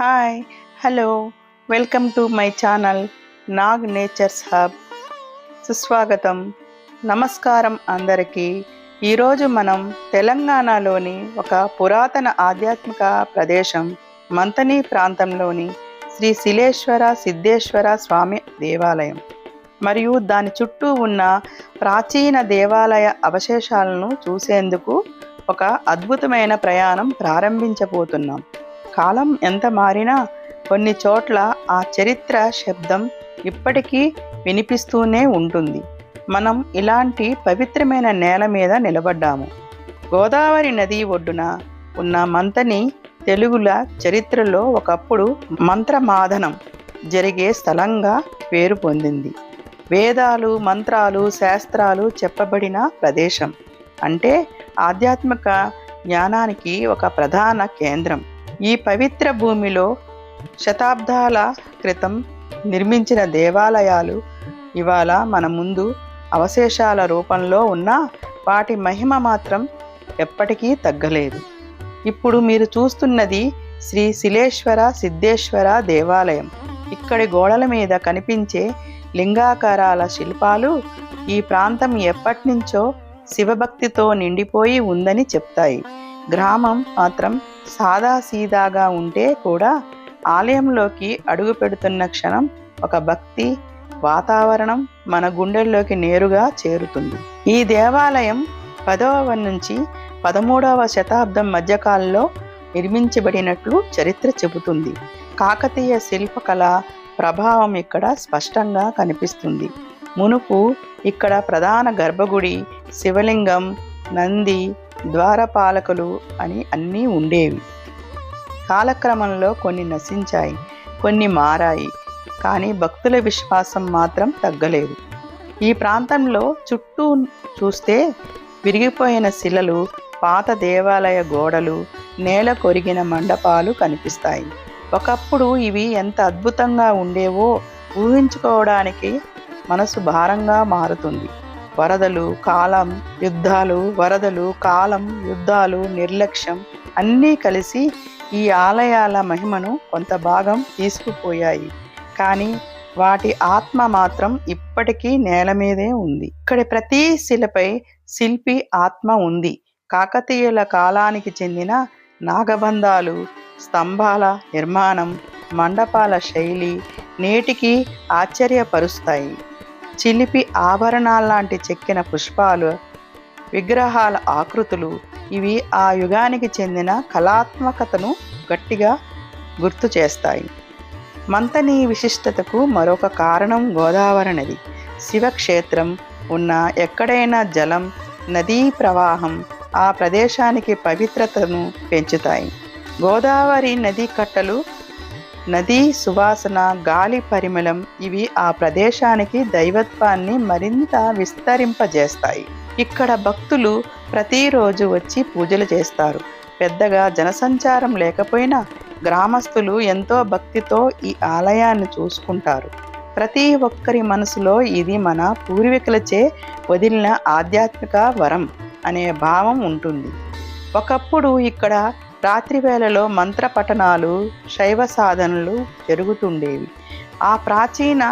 Hi, hello, welcome to my channel Nag nature's hub. సుస్వాగతం, నమస్కారం అందరికీ. ఈరోజు మనం తెలంగాణలోని ఒక పురాతన ఆధ్యాత్మిక ప్రదేశం మంతని ప్రాంతంలోని శ్రీ శిలేశ్వర సిద్ధేశ్వర స్వామి దేవాలయం మరియు దాని చుట్టూ ఉన్న ప్రాచీన దేవాలయ అవశేషాలను చూసేందుకు ఒక అద్భుతమైన ప్రయాణం ప్రారంభించబోతున్నాం. కాలం ఎంత మారినా కొన్ని చోట్ల ఆ చరిత్ర శబ్దం ఇప్పటికీ వినిపిస్తూనే ఉంటుంది. మనం ఇలాంటి పవిత్రమైన నేల మీద నిలబడ్డాము. గోదావరి నది ఒడ్డున ఉన్న మంతని తెలుగుల చరిత్రలో ఒకప్పుడు మంత్రమాధనం జరిగే స్థలంగా పేరు పొందింది. వేదాలు, మంత్రాలు, శాస్త్రాలు చెప్పబడిన ప్రదేశం. అంటే ఆధ్యాత్మిక జ్ఞానానికి ఒక ప్రధాన కేంద్రం. ఈ పవిత్ర భూమిలో శతాబ్దాల క్రితం నిర్మించిన దేవాలయాలు ఇవాళ మన ముందు అవశేషాల రూపంలో ఉన్న వాటి మహిమ మాత్రం ఎప్పటికీ తగ్గలేదు. ఇప్పుడు మీరు చూస్తున్నది శ్రీ శిలేశ్వర సిద్ధేశ్వర దేవాలయం. ఇక్కడి గోడల మీద కనిపించే లింగాకారాల శిల్పాలు ఈ ప్రాంతం ఎప్పటినుంచో శివభక్తితో నిండిపోయి ఉందని చెప్తాయి. గ్రామం మాత్రం సాదాసీదాగా ఉంటే కూడా ఆలయంలోకి అడుగు పెడుతున్న క్షణం ఒక భక్తి వాతావరణం మన గుండెల్లోకి నేరుగా చేరుతుంది. ఈ దేవాలయం 10వ నుంచి 13వ శతాబ్దం మధ్యకాలంలో నిర్మించబడినట్లు చరిత్ర చెబుతుంది. కాకతీయ శిల్పకళ ప్రభావం ఇక్కడ స్పష్టంగా కనిపిస్తుంది. మునుపు ఇక్కడ ప్రధాన గర్భగుడి, శివలింగం, నంది, ద్వారపాలకులు అని అన్నీ ఉండేవి. కాలక్రమంలో కొన్ని నశించాయి, కొన్ని మారాయి, కానీ భక్తుల విశ్వాసం మాత్రం తగ్గలేదు. ఈ ప్రాంతంలో చుట్టూ చూస్తే విరిగిపోయిన శిలలు, పాత దేవాలయ గోడలు, నేల కొరిగిన మండపాలు కనిపిస్తాయి. ఒకప్పుడు ఇవి ఎంత అద్భుతంగా ఉండేవో ఊహించుకోవడానికి మనసు భారంగా మారుతుంది. వరదలు, కాలం, యుద్ధాలు, వరదలు, కాలం, యుద్ధాలు, నిర్లక్ష్యం అన్నీ కలిసి ఈ ఆలయాల మహిమను కొంత భాగం తీసుకుపోయాయి. కానీ వాటి ఆత్మ మాత్రం ఇప్పటికీ నేల మీదే ఉంది. ఇక్కడ ప్రతి శిలపై శిల్పి ఆత్మ ఉంది. కాకతీయుల కాలానికి చెందిన నాగబంధాలు, స్తంభాల నిర్మాణం, మండపాల శైలి నేటికి ఆశ్చర్యపరుస్తాయి. చిలిపి ఆభరణాల్లాంటి చెక్కిన పుష్పాలు, విగ్రహాల ఆకృతులు ఇవి ఆ యుగానికి చెందిన కళాత్మకతను గట్టిగా గుర్తు చేస్తాయి. మంతని విశిష్టతకు మరొక కారణం గోదావరి నది. శివక్షేత్రం ఉన్న ఎక్కడైనా జలం, నదీ ప్రవాహం ఆ ప్రదేశానికి పవిత్రతను పెంచుతాయి. గోదావరి నది కట్టలు, నదీ సువాసన, గాలి పరిమళం ఇవి ఆ ప్రదేశానికి దైవత్వాన్ని మరింత విస్తరింపజేస్తాయి. ఇక్కడ భక్తులు ప్రతిరోజు వచ్చి పూజలు చేస్తారు. పెద్దగా జనసంచారం లేకపోయినా గ్రామస్తులు ఎంతో భక్తితో ఈ ఆలయాన్ని చూసుకుంటారు. ప్రతి ఒక్కరి మనసులో ఇది మన పూర్వీకులచే వదిలిన ఆధ్యాత్మిక వరం అనే భావం ఉంటుంది. ఒకప్పుడు ఇక్కడ రాత్రి వేళలో మంత్రపఠనాలు, శైవ సాధనలు జరుగుతుండేవి. ఆ ప్రాచీన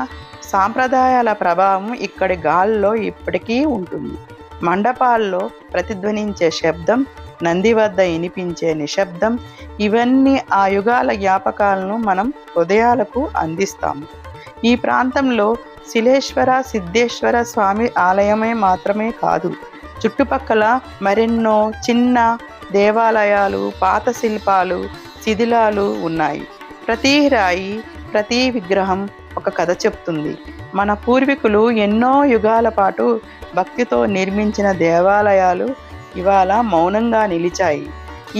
సాంప్రదాయాల ప్రభావం ఇక్కడి గాల్లో ఇప్పటికీ ఉంటుంది. మండపాల్లో ప్రతిధ్వనించే శబ్దం, నంది వద్ద వినిపించే నిశ్శబ్దం ఇవన్నీ ఆ యుగాల జ్ఞాపకాలను మనం హృదయాలకు అందిస్తాము. ఈ ప్రాంతంలో శిలేశ్వర సిద్ధేశ్వర స్వామి ఆలయమే మాత్రమే కాదు, చుట్టుపక్కల మరెన్నో చిన్న దేవాలయాలు, పాత శిల్పాలు, శిథిలాలు ఉన్నాయి. ప్రతి రాయి, ప్రతి విగ్రహం ఒక కథ చెప్తుంది. మన పూర్వీకులు ఎన్నో యుగాల పాటు భక్తితో నిర్మించిన దేవాలయాలు ఇవాళ మౌనంగా నిలిచాయి.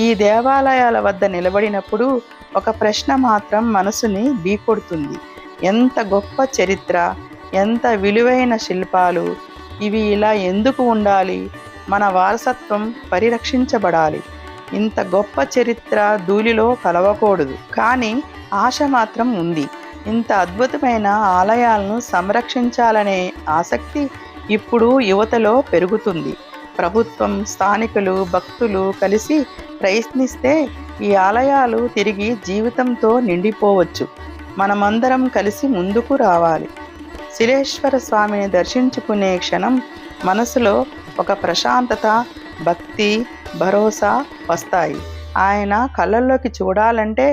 ఈ దేవాలయాల వద్ద నిలబడినప్పుడు ఒక ప్రశ్న మాత్రం మనసుని ఢీకొడుతుంది. ఎంత గొప్ప చరిత్ర, ఎంత విలువైన శిల్పాలు, ఇవి ఇలా ఎందుకు ఉండాలి? మన వారసత్వం పరిరక్షించబడాలి. ఇంత గొప్ప చరిత్ర ధూళిలో కలవకూడదు. కానీ ఆశ మాత్రం ఉంది. ఇంత అద్భుతమైన ఆలయాలను సంరక్షించాలనే ఆసక్తి ఇప్పుడు యువతలో పెరుగుతుంది. ప్రభుత్వం, స్థానికులు, భక్తులు కలిసి ప్రయత్నిస్తే ఈ ఆలయాలు తిరిగి జీవితంతో నిండిపోవచ్చు. మనమందరం కలిసి ముందుకు రావాలి. శిలేశ్వర స్వామిని దర్శించుకునే క్షణం మనసులో ఒక ప్రశాంతత, భక్తి, భరోసా వస్తాయి. ఆయన కళ్ళల్లోకి చూడాలంటే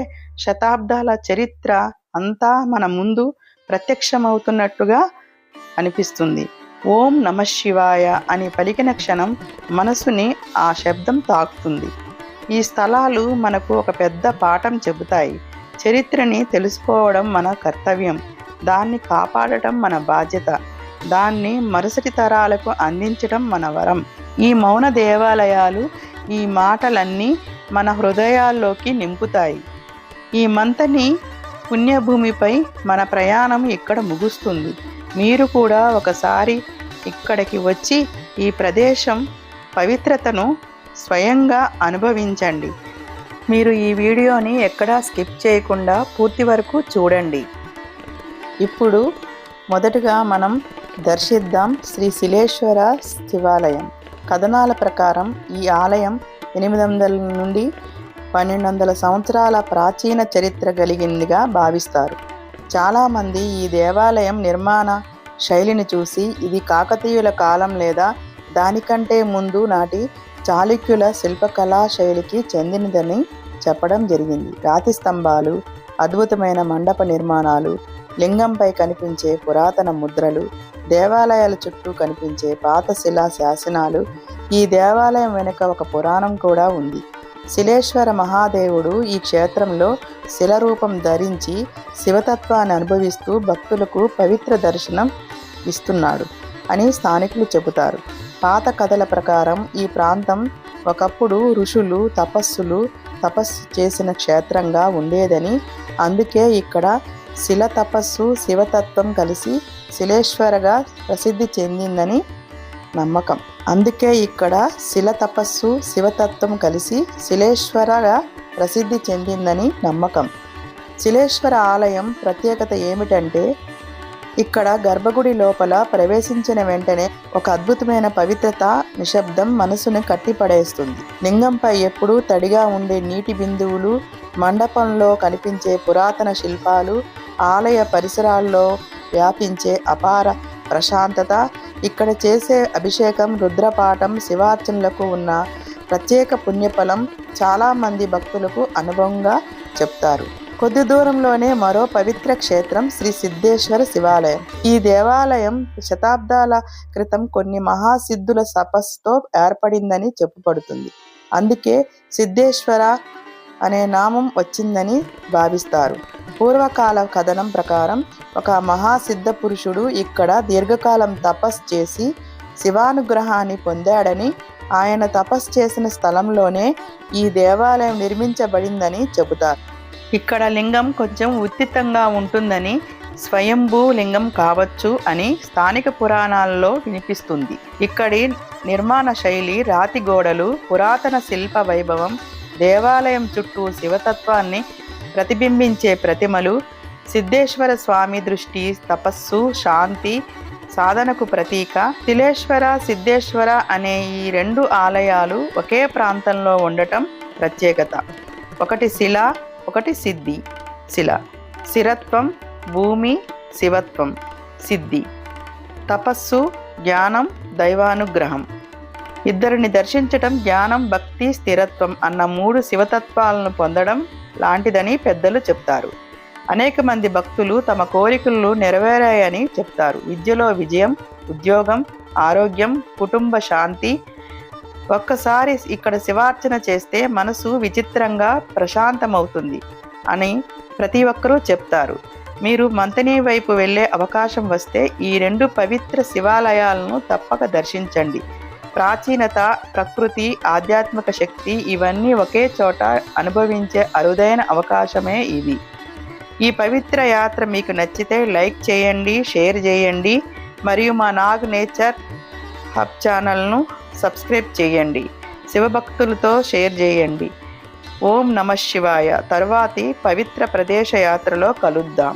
శతాబ్దాల చరిత్ర అంతా మన ముందు ప్రత్యక్షమవుతున్నట్టుగా అనిపిస్తుంది. ఓం నమ శివాయ అని పలికిన క్షణం మనసుని ఆ శబ్దం తాకుతుంది. ఈ స్థలాలు మనకు ఒక పెద్ద పాఠం చెబుతాయి. చరిత్రని తెలుసుకోవడం మన కర్తవ్యం, దాన్ని కాపాడటం మన బాధ్యత, దాన్ని మరుసటి తరాలకు అందించడం మన వరం. ఈ మౌన దేవాలయాలు ఈ మాటలన్నీ మన హృదయాల్లోకి నింపుతాయి. ఈ మంతని పుణ్యభూమిపై మన ప్రయాణం ఇక్కడ ముగుస్తుంది. మీరు కూడా ఒకసారి ఇక్కడికి వచ్చి ఈ ప్రదేశం పవిత్రతను స్వయంగా అనుభవించండి. మీరు ఈ వీడియోని ఎక్కడా స్కిప్ చేయకుండా పూర్తి వరకు చూడండి. ఇప్పుడు మొదటగా మనం దర్శిద్దాం శ్రీ శిలేశ్వర శివాలయం. కథనాల ప్రకారం ఈ ఆలయం 800 నుండి 1200 సంవత్సరాల ప్రాచీన చరిత్ర కలిగిందిగా భావిస్తారు. చాలామంది ఈ దేవాలయం నిర్మాణ శైలిని చూసి ఇది కాకతీయుల కాలం లేదా దానికంటే ముందు నాటి చాళుక్యుల శిల్పకళా శైలికి చెందినదని చెప్పడం జరిగింది. రాతి స్తంభాలు, అద్భుతమైన మండప నిర్మాణాలు, లింగంపై కనిపించే పురాతన ముద్రలు, దేవాలయాల చుట్టూ కనిపించే పాత శిలా శాసనాలు, ఈ దేవాలయం వెనుక ఒక పురాణం కూడా ఉంది. శిలేశ్వర మహాదేవుడు ఈ క్షేత్రంలో శిలరూపం ధరించి శివతత్వాన్ని అనుభవిస్తూ భక్తులకు పవిత్ర దర్శనం ఇస్తున్నాడు అని స్థానికులు చెబుతారు. పాత కథల ప్రకారం ఈ ప్రాంతం ఒకప్పుడు ఋషులు తపస్సు చేసిన క్షేత్రంగా ఉండేదని, అందుకే ఇక్కడ శిల తపస్సు శివతత్వం కలిసి శిలేశ్వరగా ప్రసిద్ధి చెందిందని నమ్మకం. అందుకే ఇక్కడ శిల తపస్సు శివతత్వం కలిసి శిలేశ్వరగా ప్రసిద్ధి చెందిందని నమ్మకం. శిలేశ్వర ఆలయం ప్రత్యేకత ఏమిటంటే ఇక్కడ గర్భగుడి లోపల ప్రవేశించిన వెంటనే ఒక అద్భుతమైన పవిత్రత, నిశ్శబ్దం మనసును కట్టిపడేస్తుంది. లింగంపై ఎప్పుడూ తడిగా ఉండే నీటి బిందువులు, మండపంలో కనిపించే పురాతన శిల్పాలు, ఆలయ పరిసరాల్లో వ్యాపించే అపార ప్రశాంతత, ఇక్కడ చేసే అభిషేకం, రుద్రపాఠం, శివార్చనలకు ఉన్న ప్రత్యేక పుణ్యఫలం చాలామంది భక్తులకు అనుభవంగా చెప్తారు. కొద్ది దూరంలోనే మరో పవిత్ర క్షేత్రం శ్రీ సిద్ధేశ్వర శివాలయం. ఈ దేవాలయం శతాబ్దాల క్రితం కొన్ని మహాసిద్ధుల తపస్సుతో ఏర్పడిందని చెప్పబడుతుంది. అందుకే సిద్ధేశ్వర అనే నామం వచ్చిందని భావిస్తారు. పూర్వకాల కథనం ప్రకారం ఒక మహాసిద్ధ పురుషుడు ఇక్కడ దీర్ఘకాలం తపస్సు చేసి శివానుగ్రహాన్ని పొందాడని, ఆయన తపస్సు చేసిన స్థలంలోనే ఈ దేవాలయం నిర్మించబడిందని చెబుతారు. ఇక్కడ లింగం కొంచెం ఉత్తితంగా ఉంటుందని, స్వయంభూ లింగం కావచ్చు అని స్థానిక పురాణాల్లో వినిపిస్తుంది. ఇక్కడి నిర్మాణ శైలి, రాతి గోడలు, పురాతన శిల్ప వైభవం, దేవాలయం చుట్టూ శివతత్వాన్ని ప్రతిబింబించే ప్రతిమలు, సిద్ధేశ్వర స్వామి దృష్టి, తపస్సు, శాంతి, సాధనకు ప్రతీక. శిలేశ్వర, సిద్ధేశ్వర అనే ఈ రెండు ఆలయాలు ఒకే ప్రాంతంలో ఉండటం ప్రత్యేకత. ఒకటి శిల, ఒకటి సిద్ధి. శిల స్థిరత్వం, భూమి శివత్వం, సిద్ధి తపస్సు, జ్ఞానం, దైవానుగ్రహం. ఇద్దరిని దర్శించటం జ్ఞానం, భక్తి, స్థిరత్వం అన్న 3 శివతత్వాలను పొందడం లాంటిదని పెద్దలు చెప్తారు. అనేక మంది భక్తులు తమ కోరికలు నెరవేరాయని చెప్తారు. విద్యలో విజయం, ఉద్యోగం, ఆరోగ్యం, కుటుంబ శాంతి. ఒక్కసారి ఇక్కడ శివార్చన చేస్తే మనసు విచిత్రంగా ప్రశాంతమవుతుంది అని ప్రతి ఒక్కరూ చెప్తారు. మీరు మంతని వైపు వెళ్ళే అవకాశం వస్తే ఈ 2 పవిత్ర శివాలయాలను తప్పక దర్శించండి. ప్రాచీనత, ప్రకృతి, ఆధ్యాత్మిక శక్తి ఇవన్నీ ఒకే చోట అనుభవించే అరుదైన అవకాశమే ఇది. ఈ పవిత్ర యాత్ర మీకు నచ్చితే లైక్ చేయండి, షేర్ చేయండి, మరియు మా నాగ్ నేచర్ హబ్ ఛానల్ను సబ్స్క్రైబ్ చేయండి. శివభక్తులతో షేర్ చేయండి. ఓం నమ శివాయ. తరువాతి పవిత్ర ప్రదేశ యాత్రలో కలుద్దాం.